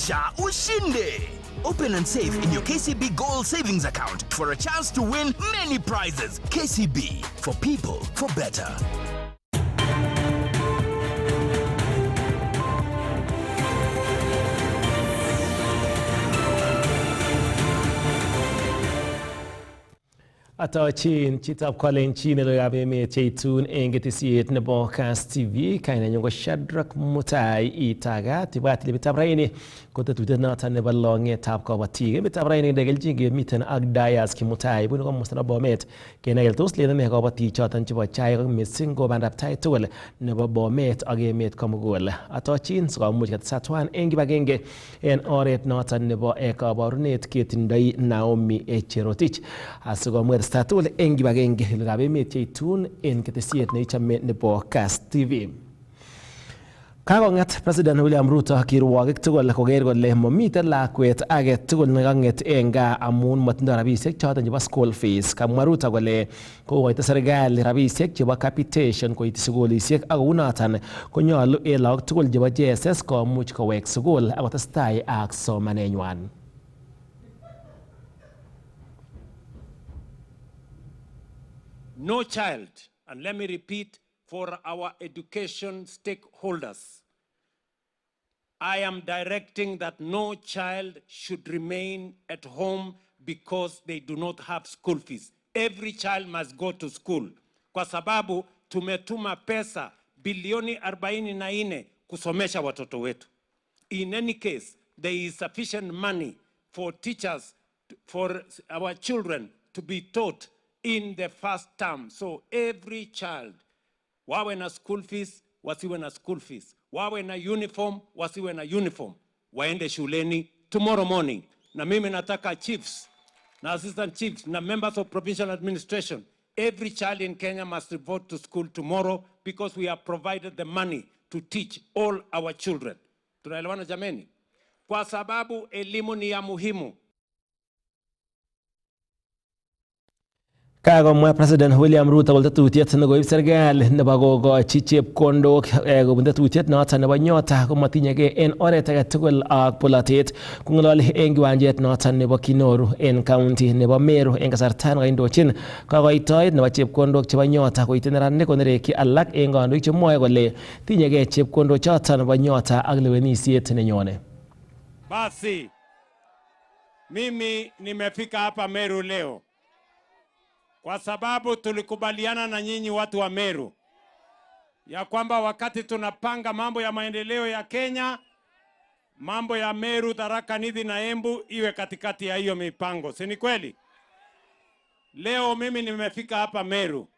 Kisha ushinde. Open and save in your KCB Gold Savings account for a chance to win many prizes. KCB, for people, for better. Atachin chitap kolenjin logoiwek emet cheitun eng ketesiet nebo KASS TV kainenyu ko Shadrack Mutai Itagat ibwat lebitab raini ko tetutiet noton nebo longetab Kabotik. Lebitab raini ndekelchin kemiten ak Dias Kimutai bunu komosta nebo Bomet kenai tos lene Kabotik choton chebo chaik ak missing ko bandab tai tugul nebo Bomet ak emet komugul. Atachin sikomuch ketesatwan eng kibagenge en oret noton nebo kabarunet ketindoi Naomi Cherotich asikomuch statul eng kibagenge lokab emet cheitun en ketesiet neichame nebo KASS TV. Kakongat President William Ruto kirwogik tugul koker kole momiten lakwet age tugul nekanget eng gaa amun matindoi rabisiek choton chebo school fees. Kamwa Ruto kole kokoito serikali rabisiek chebo capitation koiti sukulisiek ak kounoton konyolu en lagok tugul chebo JSS komuch kowek sukul ak kotestai ak somanenywan. No child, and let me repeat for our education stakeholders, I am directing that no child should remain at home because they do not have school fees. Every child must go to school. Kwa sababu tumetuma pesa bilioni 44 kusomesha watoto wetu. In any case, there is sufficient money for teachers, for our children to be taught in the first term. So every child, wawe na school fees, wasiwe na school fees. Wawe na uniform, wasiwe na uniform. Waende shuleni tomorrow morning. Na mimi nataka chiefs, na assistant chiefs, na members of provincial administration. Every child in Kenya must report to school tomorrow because we have provided the money to teach all our children. Tunaelewana jameni? Kwa sababu elimu ni ya muhimu. Kakomwa President William Ruto kole tetutiet nekoib serikali nebo kokochi chepkondok kobun tetutiet noton nebo nyota komatinyege en oret age tugul ak polatet kongololi en kiwanjet noton nebo Kinoru en county nebo Meru en kasarta nekaindochin kakoitoet nebo chepkondok chebo nyota koite neranik konerekyi alak en kandoik chemwoe kole tinyege chepkondok choton nebo nyota ak lewenisiet nenyone. Basi mimi nimefika hapa Meru leo kwa sababu tulikubaliana na nyinyi watu wa Meru ya kwamba wakati tunapanga mambo ya maendeleo ya Kenya, mambo ya Meru, Tharaka Nithi na Embu iwe katikati ya hiyo mipango. Si ni kweli? Leo mimi nimefika hapa Meru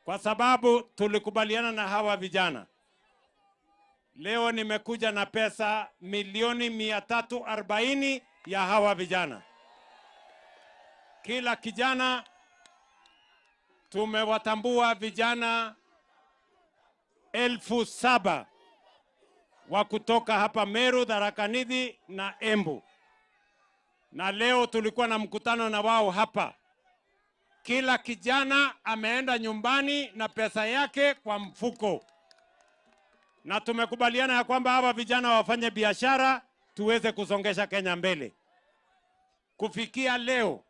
kwa sababu tulikubaliana na hawa vijana. Leo nimekuja na pesa milioni 340 ya hawa vijana. Kila kijana tumewatambua vijana 7,000 wa kutoka hapa Meru, Tharaka Nithi na Embu. Na leo tulikuwa na mkutano na wao hapa. Kila kijana ameenda nyumbani na pesa yake kwa mfuko. Na tumekubaliana ya kwamba hawa vijana wafanye biashara tuweze kusongesha Kenya mbele. Kufikia leo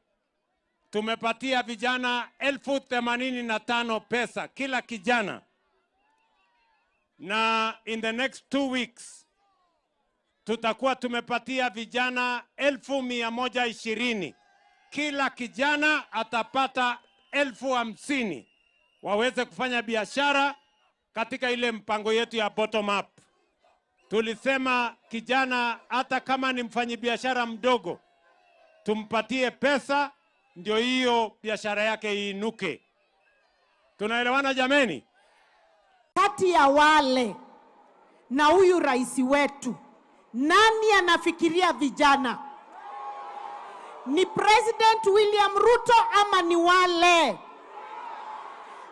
tumepatia vijana 85,000 pesa kila kijana. Na in the next 2 weeks tutakuwa tumepatia vijana 120,000. Kila kijana atapata 50,000 waweze kufanya biashara katika ile mpango yetu ya bottom up. Tulisema kijana hata kama ni mfanyabiashara mdogo tumpatie pesa ndio hiyo biashara yake iinuke. Tunaelewana jameni? Kati ya wale na huyu rais wetu, nani anafikiria vijana? Ni President William Ruto ama ni wale?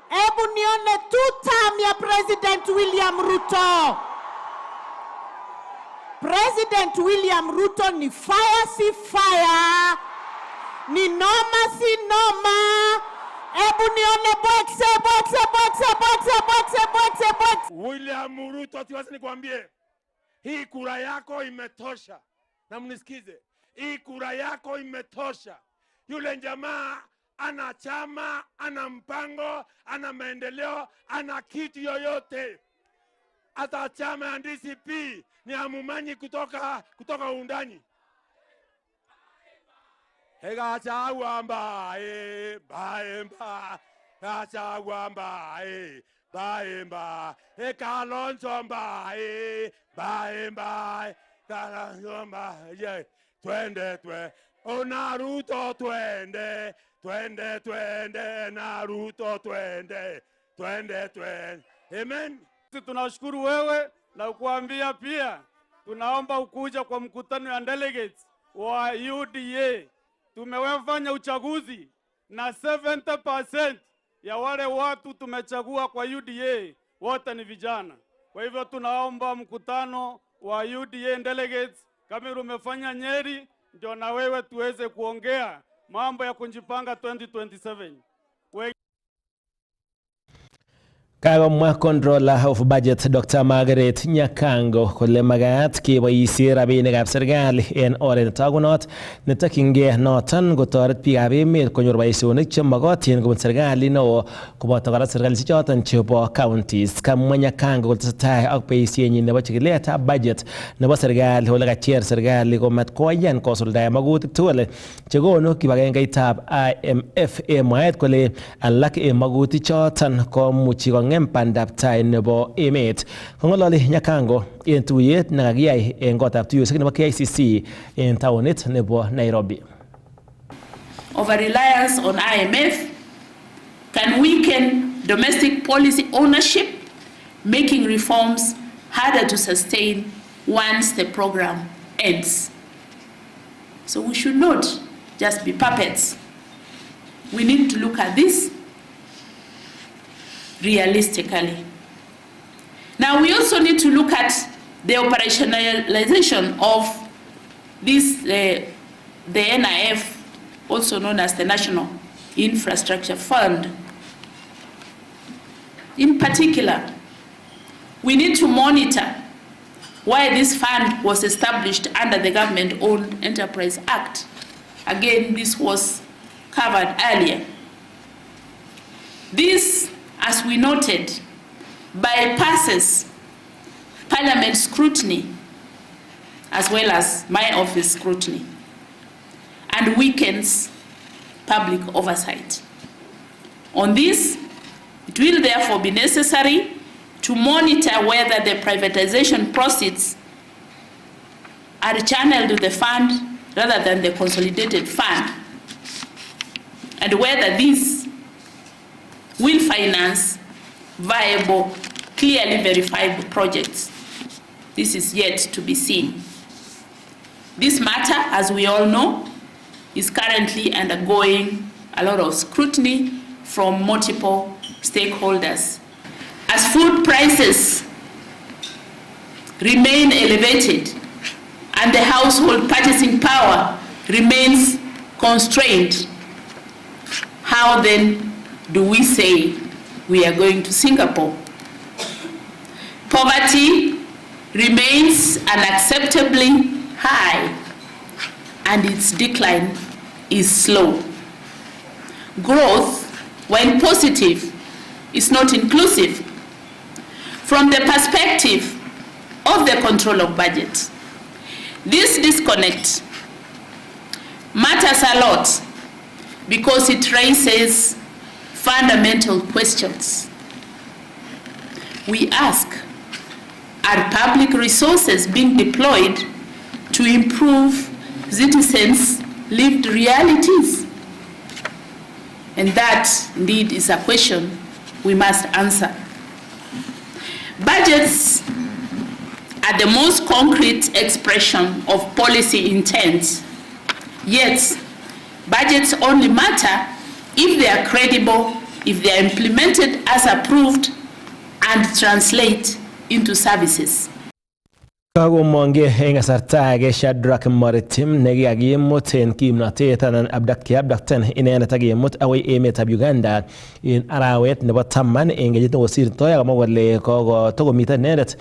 Ebu nione 2 term ya President William Ruto. President William Ruto ni fire si fire, ni noma si noma. Ebu nione boxe. William Ruto, atiwasi nikwambie, hii kura yako imetosha. Na mnisikize, hii kura yako imetosha. Yule jamaa ana chama, ana mpango, ana maendeleo, ana kitu yoyote. Hata chama ya DCP ni amumanyi kutoka undani. Hega chawamba baemba, chawamba baemba, kalonzomba baemba, kalonzomba twende Naruto twende Naruto twende. Amen. Tunashukuru wewe na kuambia pia tunaomba ukuja kwa mkutano ya delegates wa UDA. Tumewafanya uchaguzi na 70% ya wale watu tumechagua kwa UDA wote ni vijana. Kwa hivyo tunaomba mkutano wa UDA delegates kama umefanya Nyeri, ndio na wewe tuweze kuongea mambo ya kujipanga 2027. Kagomwa Controller of Budget Dr. Margaret Nyakango kole magat keboisie rabinikab serikali en oret netagunot netokyingei noton kotoret biikab emet konyor boisionik chemogotin kobun serikali neo koboto kora serikali choton chebo counties. Kamwa Nyakango kole tesetai ak boisienyin nebo chikiletab budget nebo serikali ole kacher serikali komat koyan kosuldae magutik tugul chekonu kibagengeitab IMF mwaet kole alak en magutik choton komuchi ngem bandab tai nebo emet. Kongololi Nyakango en tuyet nekakiyai en kotab tuyosiek nebo KICC en taonit nebo Nairobi. Over-reliance on IMF can weaken domestic policy ownership, making reforms harder to sustain once the program ends. So we should not just be puppets. We need to look at this realistically. Now we also need to look at the operationalization of this, the NIF, also known as the National Infrastructure Fund. In particular, we need to monitor why this fund was established under the Government-Owned Enterprise Act. Again, this was covered earlier. This, as we noted, bypasses Parliament scrutiny as well as my office scrutiny and weakens public oversight. On this, it will therefore be necessary to monitor whether the privatization proceeds are channeled to the fund rather than the consolidated fund, and whether this will finance viable, clearly verifiable projects. This is yet to be seen. This matter, as we all know, is currently undergoing a lot of scrutiny from multiple stakeholders. As food prices remain elevated and the household purchasing power remains constrained, how then do we say we are going to Singapore? Poverty remains unacceptably high and its decline is slow. Growth, when positive, is not inclusive. From the perspective of the control of budget, this disconnect matters a lot because it raises fundamental questions. We ask, are public resources being deployed to improve citizens' lived realities? And that, indeed, is a question we must answer. Budgets are the most concrete expression of policy intent. Yet, budgets only matter if they are credible, if they are implemented as approved, and translate into services. Kagomonge en kasarta age Shadrack Maritim nekikakimut en kimnotet anan kiabdakten inendet akimut akoi emetab Uganda en arawet nebo 10 en kenyit nekosirtoi akamwa kole kokomiten inendet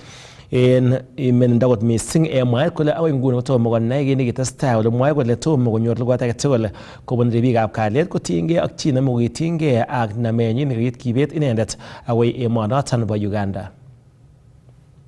en imenindo kot missing mwaet kole agoi nguni kotomo konai kit nekitestai ole mwae kole tomo konyor lugot age tugul kobun ribikab kalyet kotiengei ak chi nemokotiengei ak namenyin nekit kibet inendet agoi emonoton nebo Uganda.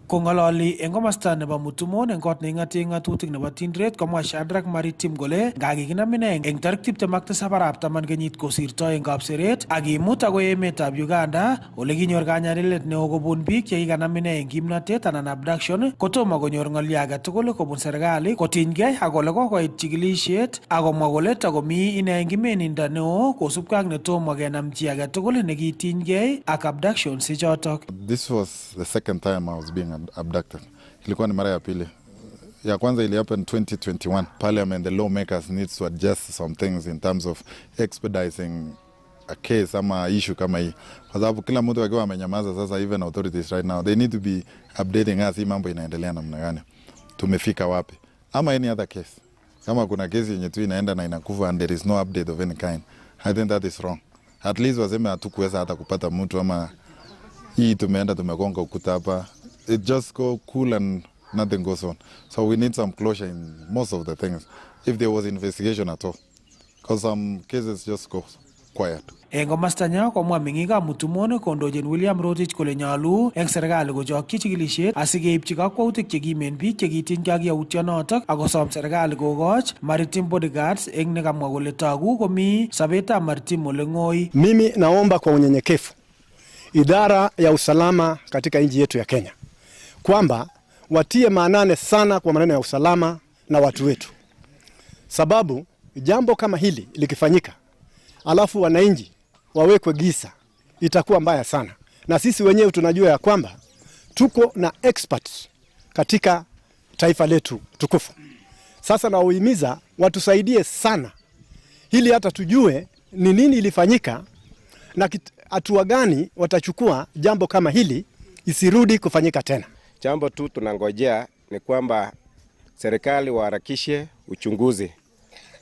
Kongololi en komosta nebo Mutumon en kot neing'ate ng'atutik nebo Tindret komwa Shadrack Maritim kole ngakikinam ine eng tarik 27 arap taman kenyit kosirto en kapseret ak kimut agoi emetab Uganda ole kinyor kanyarilet neo kobun biik chekikanam ine en kimnotet anan abduction kotomo konyor ng'olyo age tugul kobun serikali kotinygei ak ole kokoit chikilisiet ak komwa kole takomi ine en kimenindo neo kosubkei ak netomo kenam chi age tugul nekitinygei ak abductions ichotok. This was the second time I was being abducted. Ilikuwa ni mara ya pili. Ya kwanza ili happen 2021. Parliament, the lawmakers needs to adjust some things in terms of expediting a case ama issue kama hii. Kwa sababu kila mtu akiwa amenyamaza sasa, even authorities right now, they need to be updating us hii mambo inaendelea namna gani. Tumefika wapi? Ama any other case. Kama kuna kesi yenye tu inaenda na inakufa and there is no update of any kind. I think that is wrong. At least waseme hatukuweza hata kupata mtu ama hii tumeenda tumegonga ukuta hapa. It just go cool and nothing goes on. So we need some closure in most of the things, if there was investigation at all. Because some cases just go quiet. En komasta nya komwa meng'ikab Mutumon kondochin William Rotich kole nyolu eng serikali kochokchi chikilisiet asikeipchi kakwautik chekimen biik chekitinygei ak yautyonotok akosom serikali kokoch Maritim bodyguards eng nekamwa kole togu komi sobetab Maritim ole ng'oi. Mimi naomba kwa unyenyekevu idara ya usalama katika nchi yetu ya Kenya kwamba watie maanane sana kwa maneno ya usalama na watu wetu, sababu jambo kama hili likifanyika alafu wananchi wawekwe giza itakuwa mbaya sana, na sisi wenyewe tunajua ya kwamba tuko na experts katika taifa letu tukufu. Sasa nawahimiza watusaidie sana ili hata tujue ni nini ilifanyika na hatua gani watachukua jambo kama hili isirudi kufanyika tena. Jambo tu tunangojea ni kwamba serikali waharakishe uchunguzi.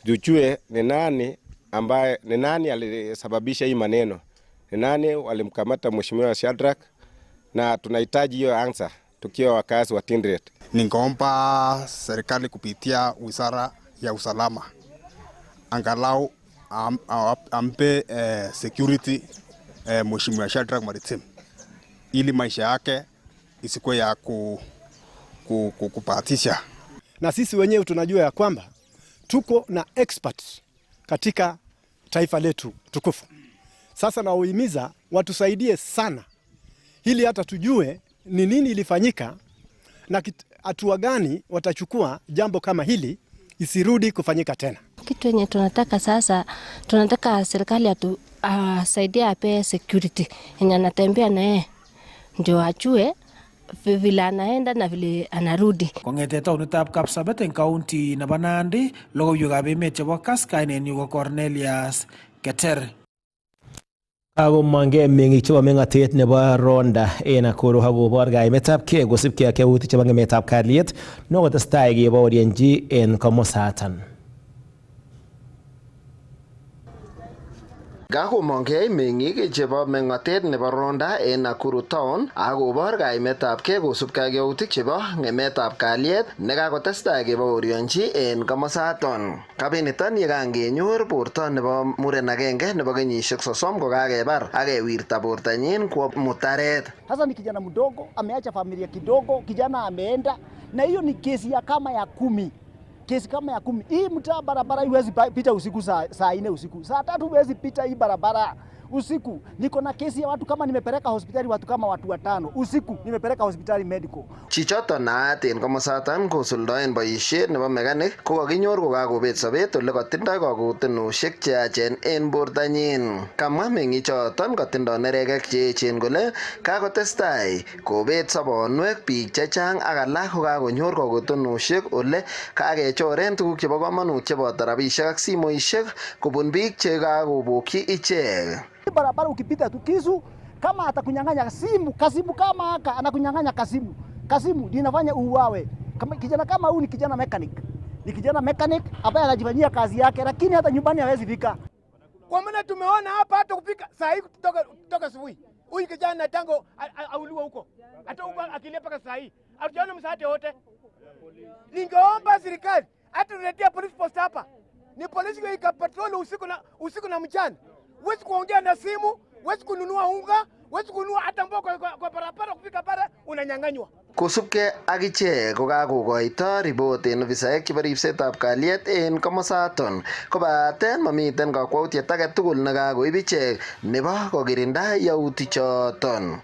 Tujue ni nani alisababisha hii maneno. Ni nani walimkamata Mheshimiwa Shadrack, na tunahitaji hiyo answer tukiwa wakazi wa Tindret. Ningeomba serikali kupitia Wizara ya Usalama angalau ampe security Mheshimiwa Shadrack Maritim ili maisha yake isikuwe ya kupatisha. Na sisi wenyewe tunajua ya kwamba tuko na experts katika taifa letu tukufu. Sasa nawahimiza watusaidie sana ili hata tujue ni nini ilifanyika na hatua gani watachukua jambo kama hili isirudi kufanyika tena. Kitu yenye tunataka sasa, tunataka serikali asaidie ape security yenye anatembea na yeye ndio ajue vile anaenda na vile anarudi. Kong'ete taonitab Kapsabet en county nebo Nandi, logoiwekab emet chebo KASS kainenyu ko Cornelius Keter. Akomongei meng'ik chebo meng'atet nebo Ronda en Nakuru akobor kaimetabgei kosubkei ak yautik chebo ng'emetab kalyet nekotestai kebaorienchi en komosaton. Kakomongei meng'ik chebo meng'atet nebo Ronda en Nakuru town akobor kaimetabgei kosubkei ak yautik chebo ng'emetab kalyet nekakotestai kebaorionchi en komosaton. Kabiniton yekangenyor borto nebo muren agenge nebo kenyisiek 30 kokakebar akewirta bortanyin kwo mutaret. Sasa ni kijana mdogo ameacha familia kidogo, kijana ameenda, na hiyo ni kesi ya kama ya 10. Kesi kama ya 10. Hii mtaa barabara huwezi pita usiku saa 4 usiku. Saa 3 huwezi pita hii barabara usiku. Niko na kesi ya watu kama nimepeleka hospitali watu kama watu 5 usiku nimepeleka hospitali medical. Chichoton naat en komosaton kosuldoen boisiet nebo mechanic ko kakinyor kokakobet sobet ole kotindoi kakutunosiek cheyachen en bortanyin. Kamwa meng'ichoton kotindoi neregek cheechen kole kakotestai kobet sobonwek biik chechang ak alak kokakonyor kakutunosiek ole kakechoren tuguk chebo komonut cheboto rabisiek ak simoisiek kobun biik chekakobokyi ichek. Barabara ukipita tu kisu kama atakunyang'anya simu, kasimu kama haka anakunyang'anya kasimu linafanya uwawe. Kama kijana kama huyu ni kijana mechanic. Ni kijana mechanic ambaye anajifanyia kazi yake lakini hata nyumbani hawezi fika. Kwa maana tumeona hapa hata kufika saa hii kutoka asubuhi. Huyu kijana tango auliwa huko. Hata huko akilia paka saa hii. hatujaona msaada wote. Ningeomba serikali atuletee police post hapa. Ni polisi ikapatrol usiku na mchana. Huwezi kuongea na simu, huwezi kununua unga, huwezi kununua hata mboga kwa barabara, kufika pale unanyang'anywa. Kosubkei ak ichek ko kakokoito ripot en ofisaek chebo ripsetab kalyet en komosaton kobaten mamiten kakwautiet age tugul nekakoib ichek nebo kokirinda yautichoton.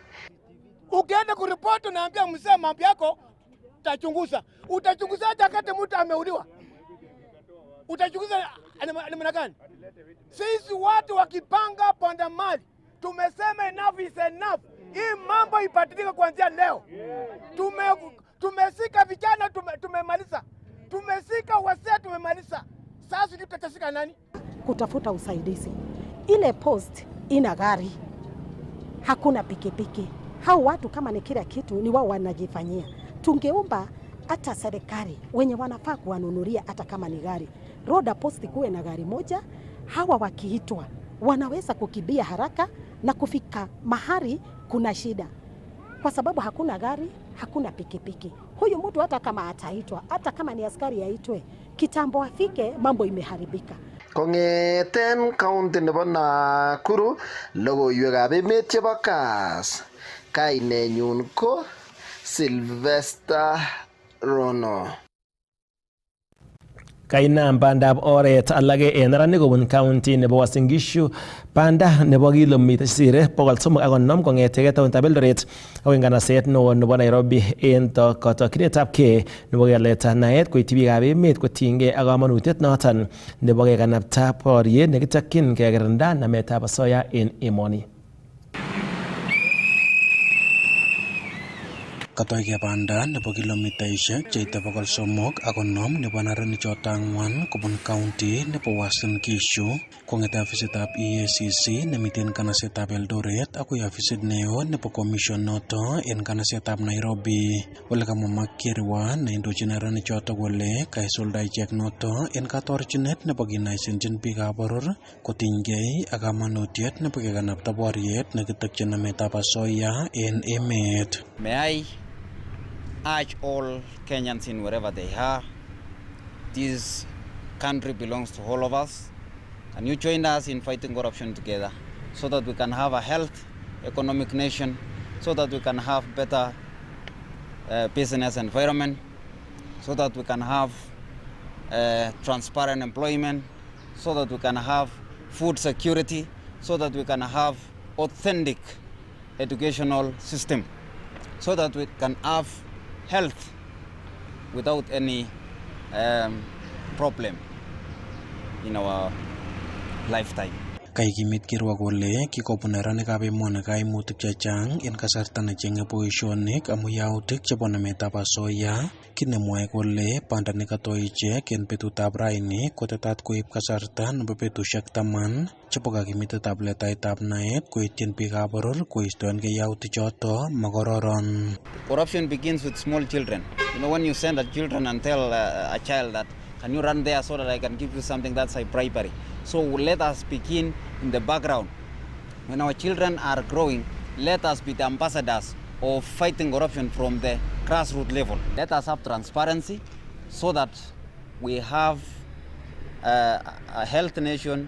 Ukienda kuripoti unaambia mzee mambo yako utachunguza. Utachunguzaje wakati mtu ameuliwa? Utachunguza namna gani? Sisi watu wakipanga panda mali tumesema enough is enough. Hii mambo ibadilike kuanzia leo. Tumesika vijana tumemaliza. Tumesika wazee tumemaliza. Sasa tutasika nani? Kutafuta usaidizi. Ile post ina gari. Hakuna pikipiki. Hao watu kama ni kila kitu ni wao wanajifanyia. Tungeomba hata serikali wenye wanafaa kuwanunulia hata kama ni gari. Road post kuwe na gari moja. Hawa wakiitwa wanaweza kukibia haraka na kufika mahali kuna shida. Kwa sababu hakuna gari, hakuna pikipiki. Huyu mtu hata kama ataitwa, hata kama ni askari aitwe, kitambo afike mambo imeharibika. Kongeten kaunti nebo Nakuru, logoiwekab emet chebo KASS. Kainenyun ko Sylvester Rono. Kainam bandab oret alage en neranik kobun county nebo Uasin Gishu banda nebo kilomita sire 350 kong'etege taonitab Eldoret akoi nganaset neo nebo Nairobi en kotokyinetabge nebo keleta naet koityi biikab emet kotiengei ak kamanutiet noton nebo kekanapta boriet nekitokyin kekirinda nametab asoya en emoni. Katoige banda nebo kilomitaishek cheite 350 nebo neranik choto ang'wan kobun county nebo Uasin Gishu kong'ete ofisitab EACC nemiten kanasetab Eldoret akoi ofisit neo nebo commission noto en kanasetab Nairobi. Ole kamwa Makirwa neindochin neranik choto kole kaisulda ichek noto en katorchinet nebo kinaisenjin biikab boror kotinygei ak kamanutiet nebo kekanapta boriet nekitokyin nametab asoya en emet. Urge all Kenyans in wherever they are. This country belongs to all of us. Can you join us in fighting corruption together so that we can have a health economic nation, so that we can have better business environment, so that we can have transparent employment, so that we can have food security, so that we can have authentic educational system, so that we can have health without any problem in our lifetime. Kaikimit Kirwa kole kikobun neranikab emoni kaimutik chechang en kasarta necheng'e boisionik amu yautik chebo nametab asoya, kit nemwoe kole banda nekatoi ichek en betutab raini kotetat koib kasarta nebo betusiek 10 chebo kakimitetab letaetab naet koityin biikab boror koistoengei yautik choto makororon. Corruption begins with small children. You know, when you send a children and tell a child that can you run there so that I can give you something, that's a bribery. So let us begin in the background. When our children are growing, let us be the ambassadors of fighting corruption from the grassroots level. Let us have transparency so that we have a healthy nation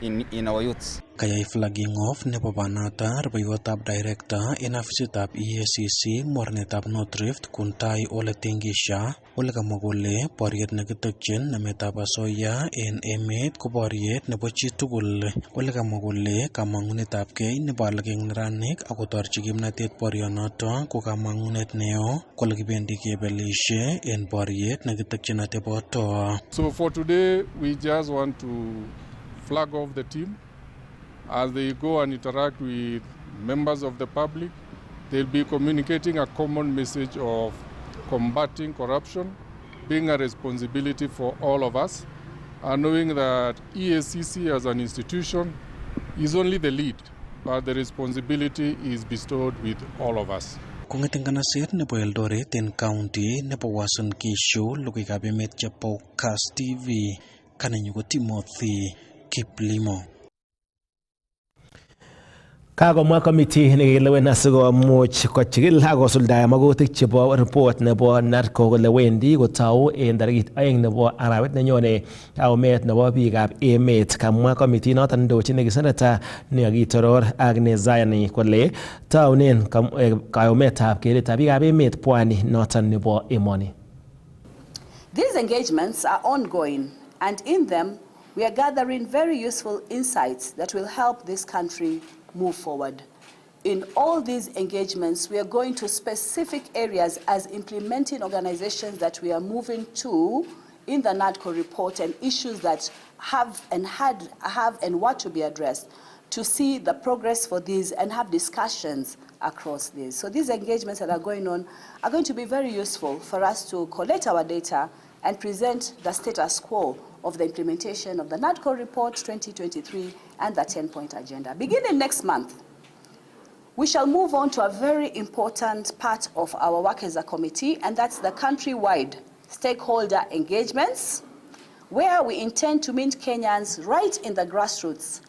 in our youths. Kayai flagging off nebo banata rubeiwotab director en ofisitab EACC mornetab North Rift Kuntai Ole Tingisha ole kamwa kole boriet nekitokyin nametab asoya en emet ko boriet nebo chitugul. Ole kamwa kole kamang'unetabgei nebo alak eng neranik akotorchi kimnatet borionoto ko kamang'unet neo kole kibendi kebelishe en boriet nekitokyin ateboto. So for today we just want to flag off the team. As they go and interact with members of the public, they'll be communicating a common message of combating corruption, being a responsibility for all of us, and knowing that EACC as an institution is only the lead, but the responsibility is bestowed with all of us. Kong'eten kanaset nebo Eldoret en county nebo Uasin Gishu, logoiwekab emet chebo KASS TV, kanenyu ko Timothy Kiplimo. Kagomwa committee nekilewen asikomuch kochigil ak kosuldae magutik chebo report nebo NADCO kole wendi kotou en tarikit 2 nebo arawet nenyone kaumet nebo biikab emet. Kamwa committee noton ndochin senator nekakitoror Agnes Zayani kole taunen kaumetab keretab biikab emet pwani noton nebo emoni. These engagements are ongoing, and in them we are gathering very useful insights that will help this country move forward. In all these engagements, we are going to specific areas as implementing organizations that we are moving to in the NADCO report, and issues that have and what to be addressed, to see the progress for these and have discussions across these. So these engagements that are going on are going to be very useful for us to collect our data and present the status quo of the implementation of the NADCO report 2023 and the 10-point agenda. Beginning next month, we shall move on to a very important part of our work as a committee, and that's the country-wide stakeholder engagements, where we intend to meet Kenyans right in the grassroots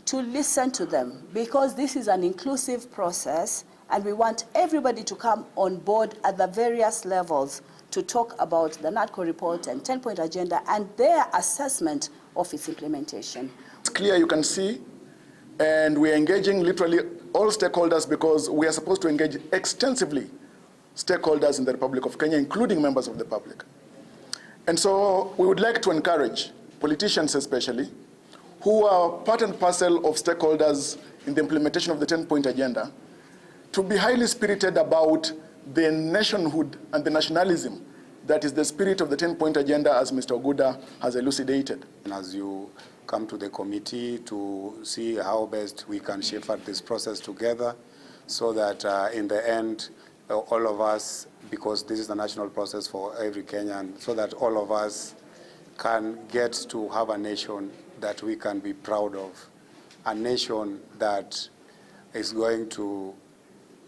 to listen to them, because this is an inclusive process and we want everybody to come on board at the various levels to talk about the NADCO report and 10-point agenda and their assessment of its implementation. It's clear, you can see, and we're engaging literally all stakeholders, because we are supposed to engage extensively stakeholders in the Republic of Kenya, including members of the public. And so we would like to encourage politicians especially, who are part and parcel of stakeholders in the implementation of the 10-point agenda, to be highly spirited about the nationhood and the nationalism that is the spirit of the 10-point agenda, as Mr. Oguda has elucidated. And as you come to the committee to see how best we can shepherd this process together, so that in the end, all of us, because this is a national process for every Kenyan, so that all of us can get to have a nation that we can be proud of, a nation that is going to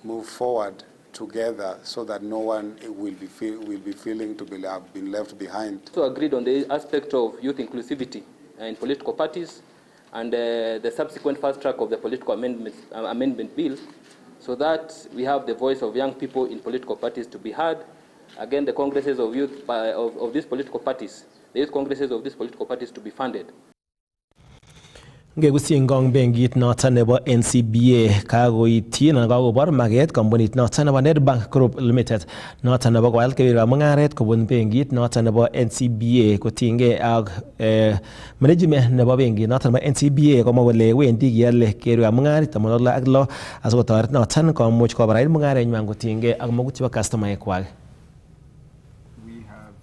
move forward together, so that no one will be feeling to have been left behind. So agreed on the aspect of youth inclusivity in political parties, and the subsequent fast track of the political amendment bill, so that we have the voice of young people in political parties to be heard. Again, the congresses of youth of these political parties, the youth congresses of these political parties to be funded. Ngegusingong benkit noton nebo NCBA kagoityi anan kakobor maget kampunit noton nebo Nedbank Group Limited noton nebo kowal keberbertab mung'aret kobun benkit noton nebo NCBA, kotinygei ak management nebo benkit noton nebo NCBA komwa kole wendi kiale keberbertab mung'aret 16 asikotoret noton komuch kobarait mung'arenywan kotinygei ak magutik chebo customaekwak. We have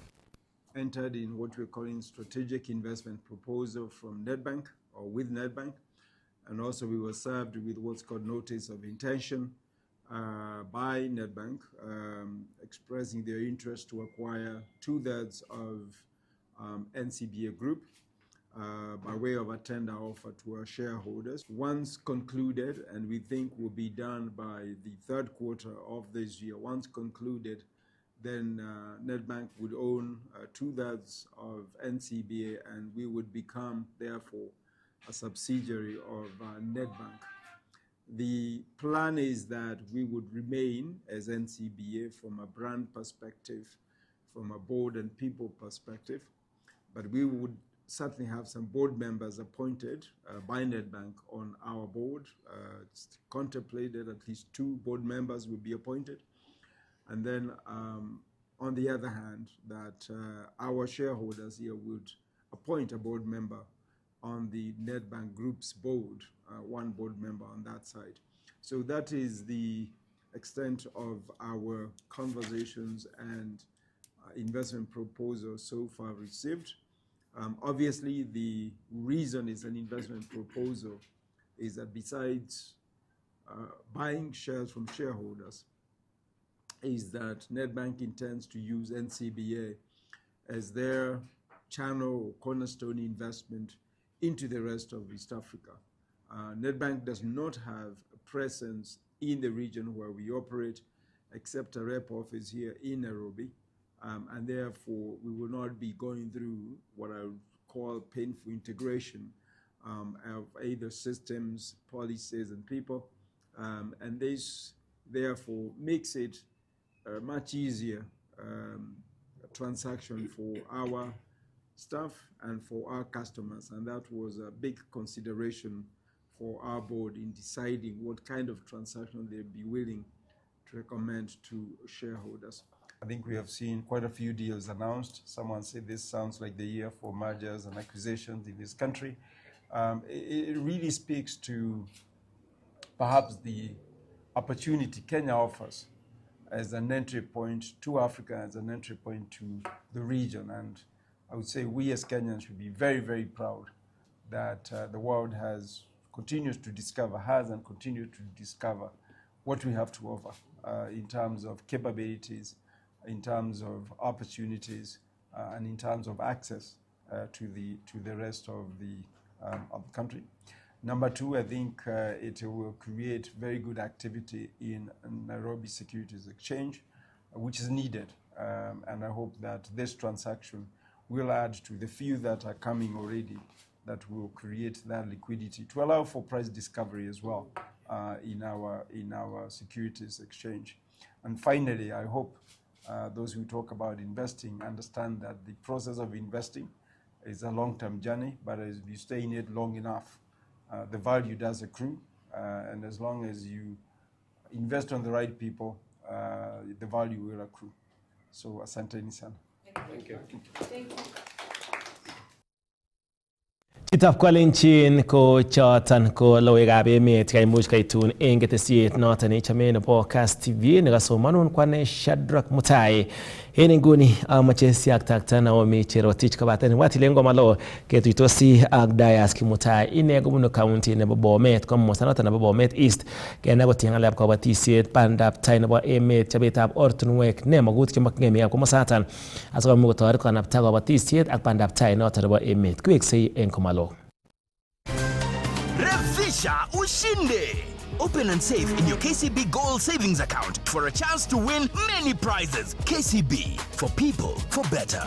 entered in what we're calling strategic investment proposal from Nedbank, or with Nedbank, and also we were served with what's called notice of intention by Nedbank, expressing their interest to acquire 2/3 of NCBA Group by way of a tender offer to our shareholders. Once concluded, and we think will be done by the 3rd quarter of this year, once concluded, then Nedbank would own 2/3 of NCBA, and we would become, therefore, a subsidiary of Nedbank. The plan is that we would remain as NCBA from a brand perspective, from a board and people perspective, but we would certainly have some board members appointed by Nedbank on our board. It's contemplated at least 2 board members will be appointed. And then on the other hand, that our shareholders here would appoint a board member on the Nedbank Group's board, 1 board member on that side. So that is the extent of our conversations and investment proposals so far received. Obviously, the reason it's an investment proposal is that besides buying shares from shareholders, is that Nedbank intends to use NCBA as their channel or cornerstone investment into the rest of East Africa. Nedbank does not have a presence in the region where we operate, except a rep office here in Nairobi, and therefore we will not be going through what I would call painful integration of either systems, policies, and people. And this therefore makes it a much easier transaction for our staff and for our customers, and that was a big consideration for our board in deciding what kind of transaction they'd be willing to recommend to shareholders. I think we have seen quite a few deals announced. Someone said this sounds like the year for mergers and acquisitions in this country. It really speaks to perhaps the opportunity Kenya offers as an entry point to Africa, as an entry point to the region. And I would say we as Kenyans should be very, very proud that the world continues to discover what we have to offer in terms of capabilities, in terms of opportunities, and in terms of access to the rest of the country. Number two, I think it will create very good activity in Nairobi Securities Exchange, which is needed. And I hope that this transaction will add to the few that are coming already that will create that liquidity to allow for price discovery as well in our securities exchange. And finally, I hope those who talk about investing understand that the process of investing is a long-term journey, but as you stay in it long enough, the value does accrue, and as long as you invest on the right people, the value will accrue. So, asanteni sana. Thank you. Thank you. Chitab Kwalenchin ko choton ko logoiwekab emet kaimuch kaitun eng ketesiet noton neichome nebo KASS TV nekasomanun kwane Shadrack Mutai. En inguni amache siaktakta Naomi Cherotich kobaten watilen ngomalo ketuitosi ak Dias Kimutai ine kobunu county nebo Bomet komosta noton nebo Bomet East kena kotieng ngalekab kabatisiet bandab tai nebo emet chobetab ortinwek ne magut chemokyingei biikab komosatan asikomuch kotoret konapta kabatisiet ak bandab tai noton nebo emet. Kiweksei en komalo. Revisha ushinde. Open and save in your KCB Gold Savings account for a chance to win many prizes. KCB, for people, for better.